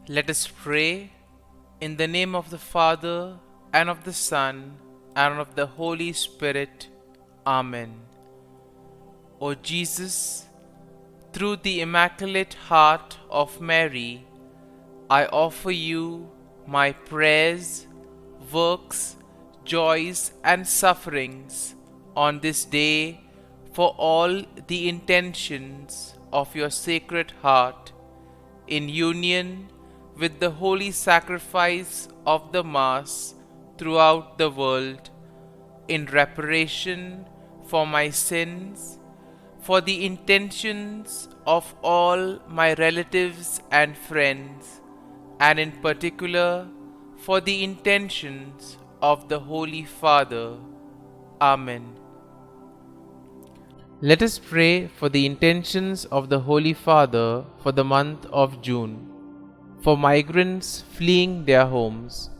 Let us pray in the name of the Father, and of the Son, and of the Holy Spirit. Amen. O Jesus, through the Immaculate Heart of Mary, I offer you my prayers, works, joys, and sufferings on this day for all the intentions of your Sacred Heart, in union with the holy sacrifice of the Mass throughout the world, in reparation for my sins, for the intentions of all my relatives and friends, and in particular for the intentions of the Holy Father. Amen. Let us pray for the intentions of the Holy Father for the month of June, for migrants fleeing their homes.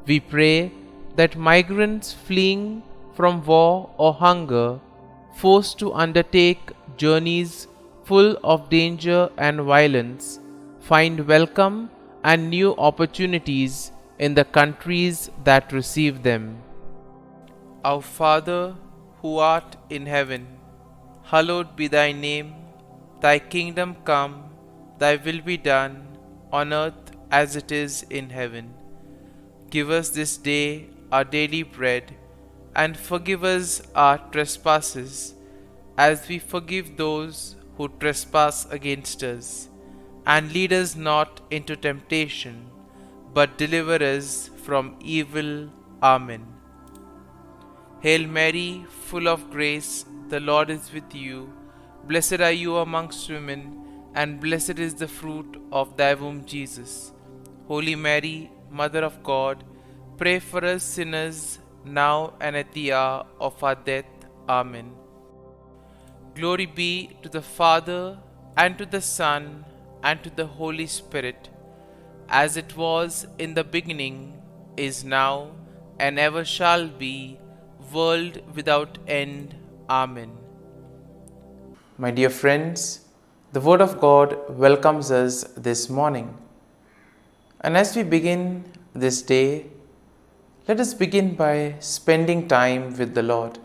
We pray that migrants fleeing from war or hunger, forced to undertake journeys full of danger and violence, find welcome and new opportunities in the countries that receive them. Our Father, who art in heaven, hallowed be thy name. Thy kingdom come, thy will be done, on earth as it is in heaven. Give us this day our daily bread, and forgive us our trespasses, as we forgive those who trespass against us. And lead us not into temptation, but deliver us from evil. Amen. Hail Mary, full of grace, the Lord is with you. Blessed are you amongst women, and blessed is the fruit of thy womb, Jesus. Holy Mary, Mother of God, pray for us sinners, now and at the hour of our death. Amen. Glory be to the Father, and to the Son, and to the Holy Spirit, as it was in the beginning, is now, and ever shall be, world without end. Amen. My dear friends, the Word of God welcomes us this morning. And as we begin this day, let us begin by spending time with the Lord.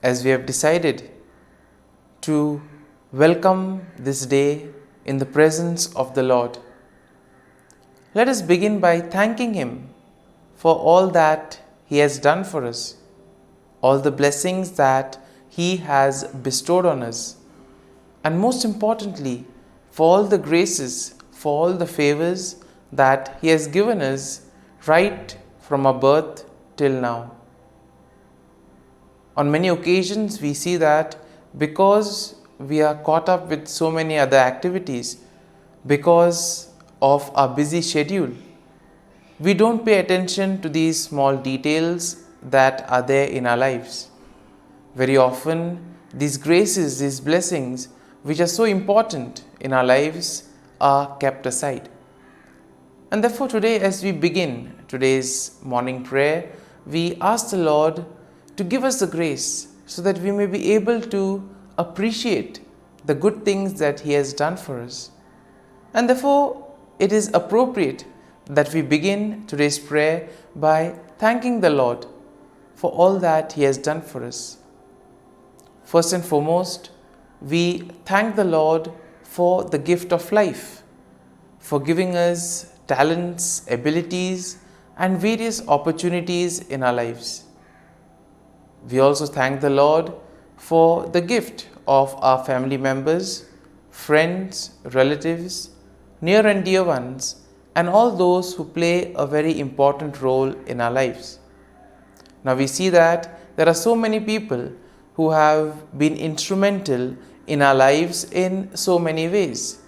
As we have decided to welcome this day in the presence of the Lord, let us begin by thanking Him for all that He has done for us, all the blessings that He has bestowed on us, and most importantly, for all the graces, for all the favors that He has given us right from our birth till now. On many occasions, we see that because we are caught up with so many other activities, because of our busy schedule, we don't pay attention to these small details that are there in our lives. Very often, these graces, these blessings, which are so important in our lives, are kept aside. And therefore today, as we begin today's morning prayer, we ask the Lord to give us the grace so that we may be able to appreciate the good things that He has done for us. And therefore, it is appropriate that we begin today's prayer by thanking the Lord for all that He has done for us. First and foremost, we thank the Lord for the gift of life, for giving us talents, abilities, and various opportunities in our lives. We also thank the Lord for the gift of our family members, friends, relatives, near and dear ones, and all those who play a very important role in our lives. Now we see that there are so many people who have been instrumental in our lives in so many ways.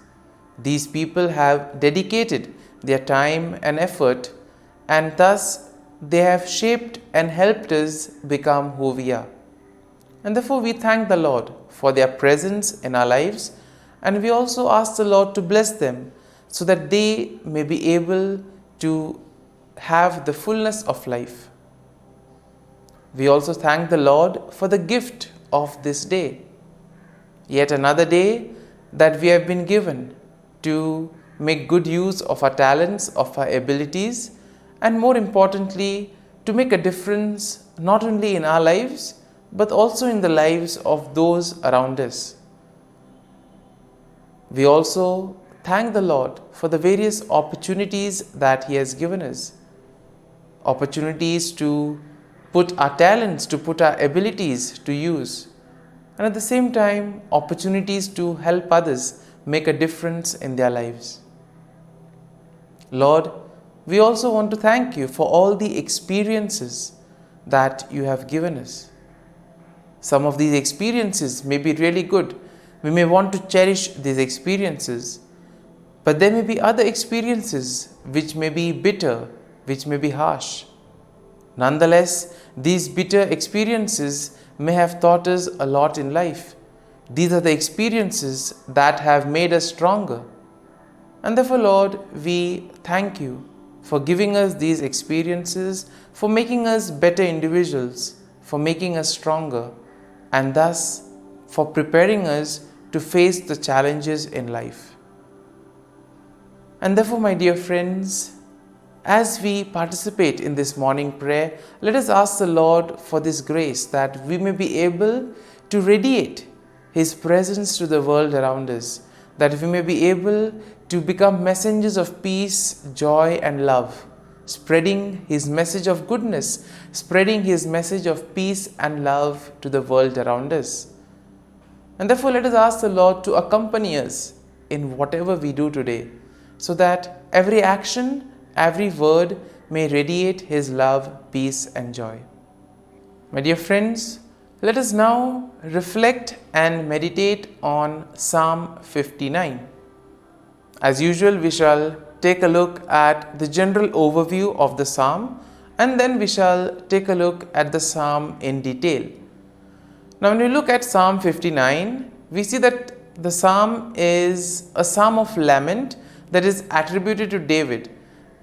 These people have dedicated their time and effort, and thus they have shaped and helped us become who we are. And therefore we thank the Lord for their presence in our lives, and we also ask the Lord to bless them so that they may be able to have the fullness of life. We also thank the Lord for the gift of this day, yet another day that we have been given to make good use of our talents, of our abilities, and more importantly, to make a difference not only in our lives, but also in the lives of those around us. We also thank the Lord for the various opportunities that He has given us. Opportunities to put our talents, to put our abilities to use. And at the same time, opportunities to help others make a difference in their lives. Lord, we also want to thank You for all the experiences that You have given us. Some of these experiences may be really good. We may want to cherish these experiences. But there may be other experiences which may be bitter, which may be harsh. Nonetheless, these bitter experiences may have taught us a lot in life. These are the experiences that have made us stronger. And therefore, Lord, we thank You for giving us these experiences, for making us better individuals, for making us stronger, and thus for preparing us to face the challenges in life. And therefore, my dear friends, as we participate in this morning prayer, let us ask the Lord for this grace that we may be able to radiate His presence to the world around us, that we may be able to become messengers of peace, joy, and love, spreading His message of goodness, spreading His message of peace and love to the world around us. And therefore, let us ask the Lord to accompany us in whatever we do today, so that every action, every word may radiate His love, peace, and joy. My dear friends, let us now reflect and meditate on Psalm 59. As usual, we shall take a look at the general overview of the psalm, and then we shall take a look at the psalm in detail. Now, when we look at Psalm 59, we see that the psalm is a psalm of lament that is attributed to David.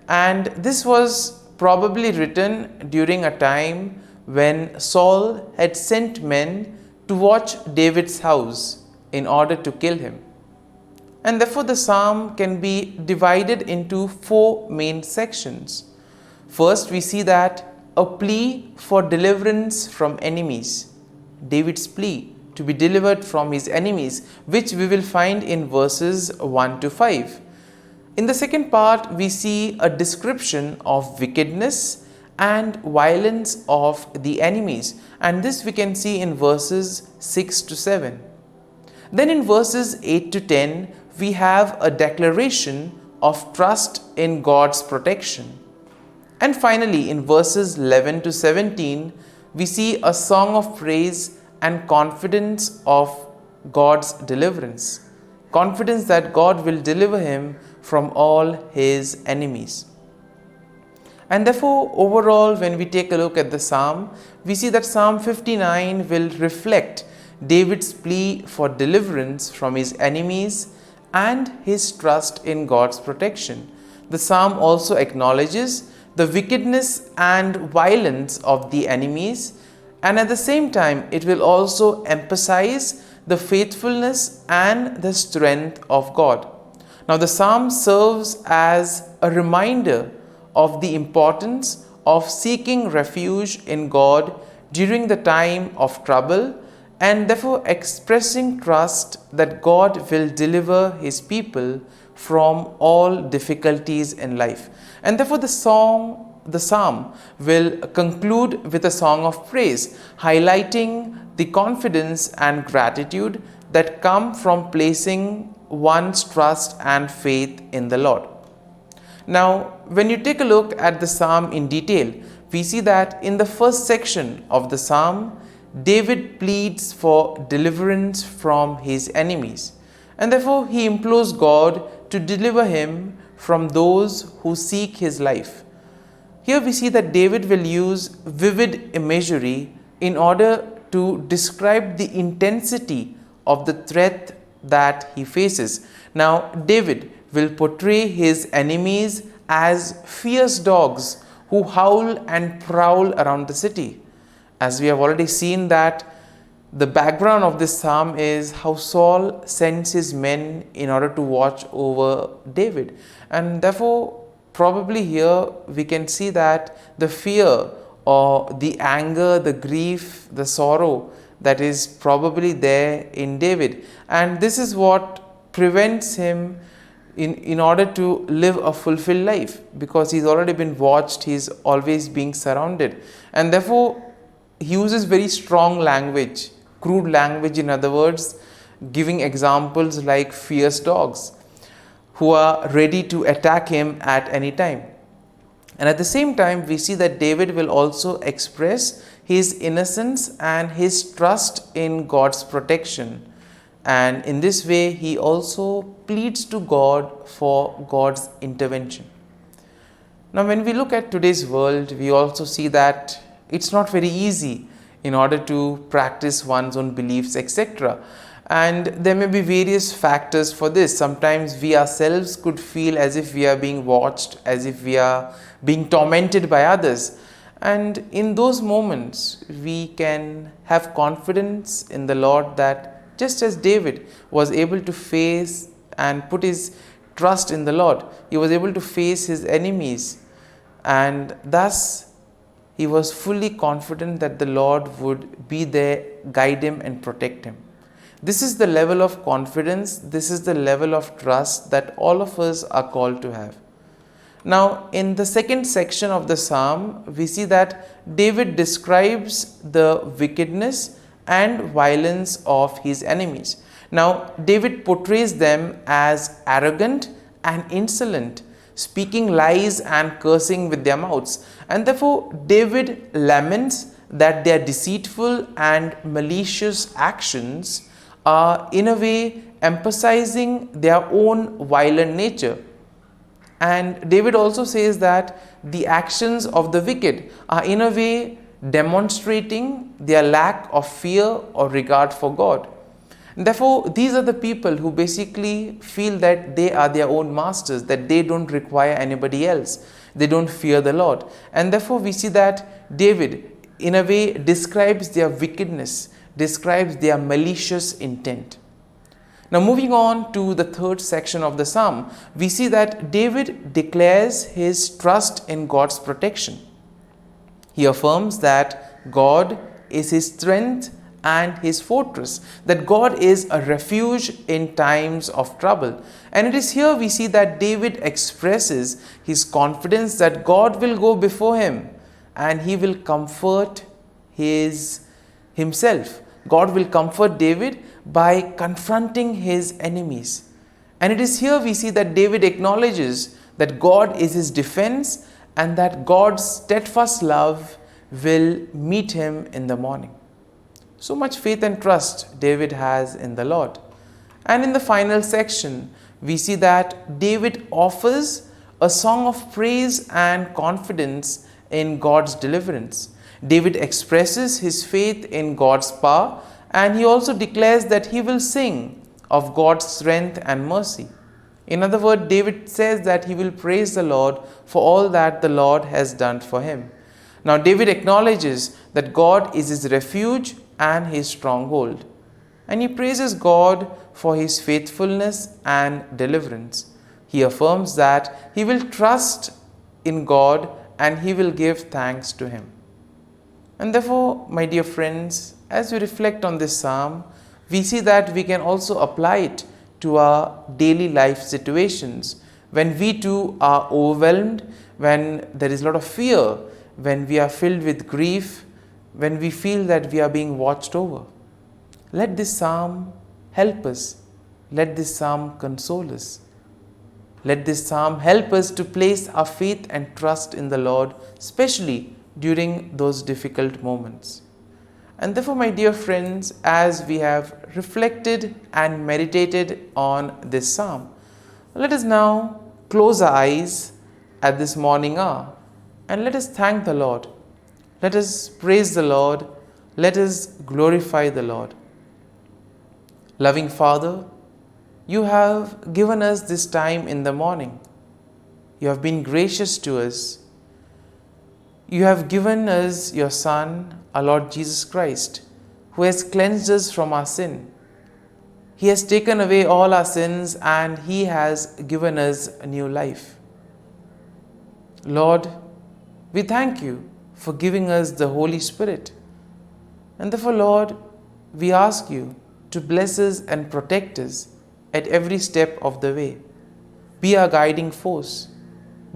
And this was probably written during a time when Saul had sent men to watch David's house in order to kill him. And therefore, the psalm can be divided into 4 main sections. First, we see that a plea for deliverance from enemies. David's plea to be delivered from his enemies, which we will find in verses 1 to 5. In the second part, we see a description of wickedness and violence of the enemies, and this we can see in verses 6 to 7. Then in verses 8 to 10, we have a declaration of trust in God's protection. And finally, in verses 11 to 17, we see a song of praise and confidence of God's deliverance. Confidence that God will deliver him from all his enemies. And therefore, overall, when we take a look at the psalm, we see that Psalm 59 will reflect David's plea for deliverance from his enemies and his trust in God's protection. The psalm also acknowledges the wickedness and violence of the enemies, and at the same time, it will also emphasize the faithfulness and the strength of God. Now, the psalm serves as a reminder of the importance of seeking refuge in God during the time of trouble, and therefore expressing trust that God will deliver his people from all difficulties in life. And therefore the psalm will conclude with a song of praise, highlighting the confidence and gratitude that come from placing one's trust and faith in the Lord. Now, when you take a look at the psalm in detail, we see that in the first section of the psalm, David pleads for deliverance from his enemies, and therefore he implores God to deliver him from those who seek his life. Here we see that David will use vivid imagery in order to describe the intensity of the threat that he faces. Now, David will portray his enemies as fierce dogs who howl and prowl around the city. As we have already seen that The background of this psalm is how Saul sends his men in order to watch over David. And therefore, probably here we can see that the fear or the anger, the grief, the sorrow that is probably there in David. And this is what prevents him in order to live a fulfilled life, because he's already been watched, he's always being surrounded. And therefore, he uses very strong language, crude language, in other words, giving examples like fierce dogs who are ready to attack him at any time. And at the same time, we see that David will also express his innocence and his trust in God's protection. And in this way, he also pleads to God for God's intervention. Now, when we look at today's world, we also see that it's not very easy in order to practice one's own beliefs, etc. And there may be various factors for this. Sometimes we ourselves could feel as if we are being watched, as if we are being tormented by others. And in those moments, we can have confidence in the Lord that just as David was able to face and put his trust in the Lord, he was able to face his enemies, and thus he was fully confident that the Lord would be there, guide him and protect him. This is the level of confidence, this is the level of trust that all of us are called to have. Now, in the second section of the psalm, we see that David describes the wickedness and violence of his enemies. Now, David portrays them as arrogant and insolent, speaking lies and cursing with their mouths. And therefore, David laments that their deceitful and malicious actions are in a way emphasizing their own violent nature. And David also says that the actions of the wicked are in a way demonstrating their lack of fear or regard for God. And therefore, these are the people who basically feel that they are their own masters, that they don't require anybody else. They don't fear the Lord. And therefore, we see that David, in a way, describes their wickedness, describes their malicious intent. Now, moving on to the third section of the psalm, we see that David declares his trust in God's protection. He affirms that God is his strength and his fortress, that God is a refuge in times of trouble. And it is here we see that David expresses his confidence that God will go before him and he will comfort himself. God will comfort David by confronting his enemies. And it is here we see that David acknowledges that God is his defense and that God's steadfast love will meet him in the morning. So much faith and trust David has in the Lord. And in the final section, we see that David offers a song of praise and confidence in God's deliverance. David expresses his faith in God's power, and he also declares that he will sing of God's strength and mercy. In other words, David says that he will praise the Lord for all that the Lord has done for him. Now, David acknowledges that God is his refuge and his stronghold, and he praises God for his faithfulness and deliverance. He affirms that he will trust in God and he will give thanks to him. And therefore, my dear friends, as we reflect on this psalm, we see that we can also apply it to our daily life situations. When we too are overwhelmed, when there is a lot of fear, when we are filled with grief, when we feel that we are being watched over, let this psalm help us. Let this psalm console us. Let this psalm help us to place our faith and trust in the Lord, especially during those difficult moments. And therefore, my dear friends, as we have reflected and meditated on this psalm, let us now close our eyes at this morning hour and let us thank the Lord. Let us praise the Lord. Let us glorify the Lord. Loving Father, you have given us this time in the morning. You have been gracious to us. You have given us your Son, our Lord Jesus Christ, who has cleansed us from our sin. He has taken away all our sins and He has given us a new life. Lord, we thank You for giving us the Holy Spirit. And therefore, Lord, we ask You to bless us and protect us at every step of the way. Be our guiding force.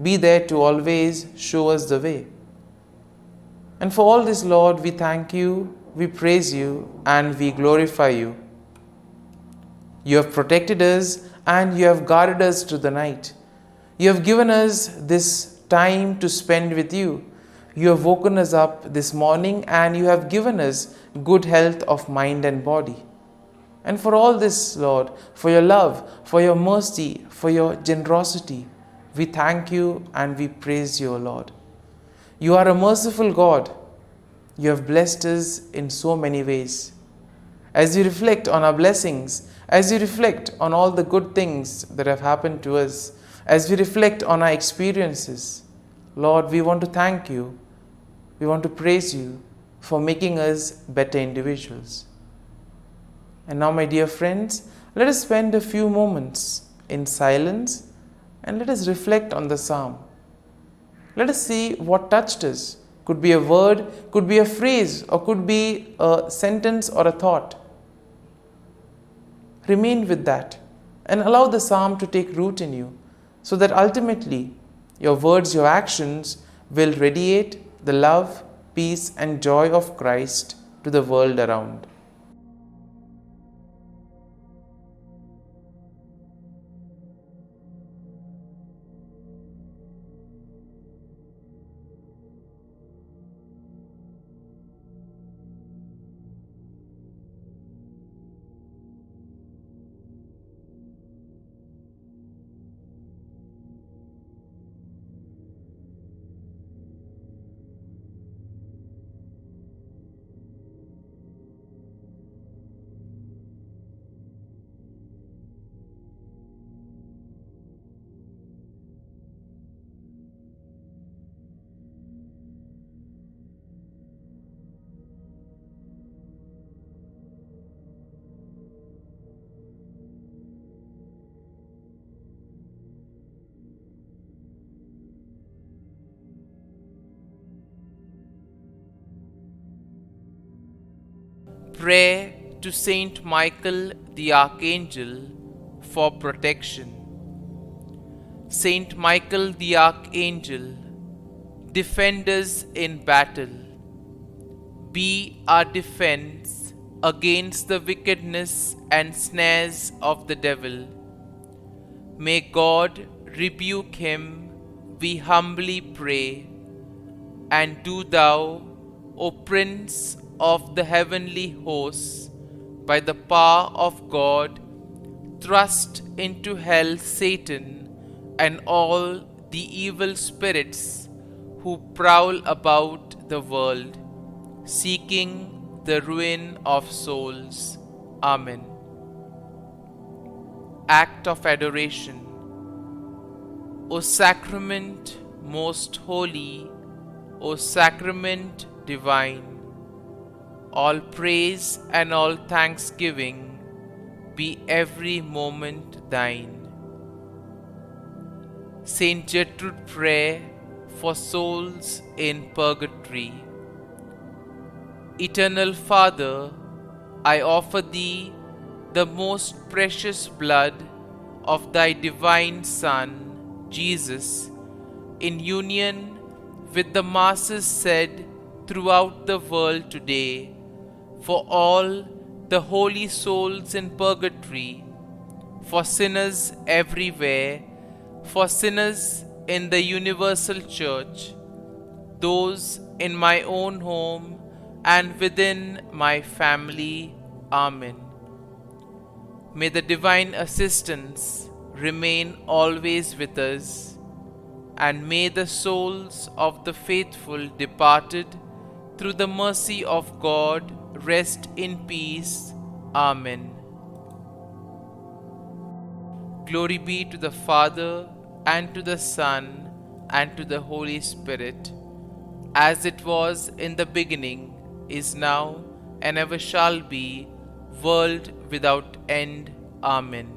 Be there to always show us the way. And for all this, Lord, we thank You, we praise You, and we glorify You. You have protected us and You have guarded us through the night. You have given us this time to spend with You. You have woken us up this morning and You have given us good health of mind and body. And for all this, Lord, for Your love, for Your mercy, for Your generosity, we thank You and we praise You, O Lord. You are a merciful God. You have blessed us in so many ways. As we reflect on our blessings, as we reflect on all the good things that have happened to us, as we reflect on our experiences, Lord, we want to thank You. We want to praise You for making us better individuals. And now, my dear friends, let us spend a few moments in silence and let us reflect on the psalm. Let us see what touched us. Could be a word, could be a phrase, or could be a sentence or a thought. Remain with that and allow the psalm to take root in you, so that ultimately your words, your actions will radiate the love, peace, and joy of Christ to the world around. Prayer to Saint Michael the Archangel for protection. Saint Michael the Archangel, defend us in battle. Be our defense against the wickedness and snares of the devil. May God rebuke him, we humbly pray. And do Thou, O Prince of the heavenly hosts, by the power of God, thrust into hell Satan and all the evil spirits who prowl about the world, seeking the ruin of souls. Amen. Act of Adoration. O Sacrament most holy, O Sacrament divine, all praise and all thanksgiving be every moment Thine. Saint Gertrude Prayer for souls in purgatory. Eternal Father, I offer Thee the most precious blood of Thy divine Son, Jesus, in union with the masses said throughout the world today, for all the holy souls in purgatory, for sinners everywhere, for sinners in the universal church, those in my own home and within my family. Amen. May the divine assistance remain always with us, and may the souls of the faithful departed through the mercy of God rest in peace. Amen. Glory be to the Father, and to the Son, and to the Holy Spirit, as it was in the beginning, is now, and ever shall be, world without end. Amen.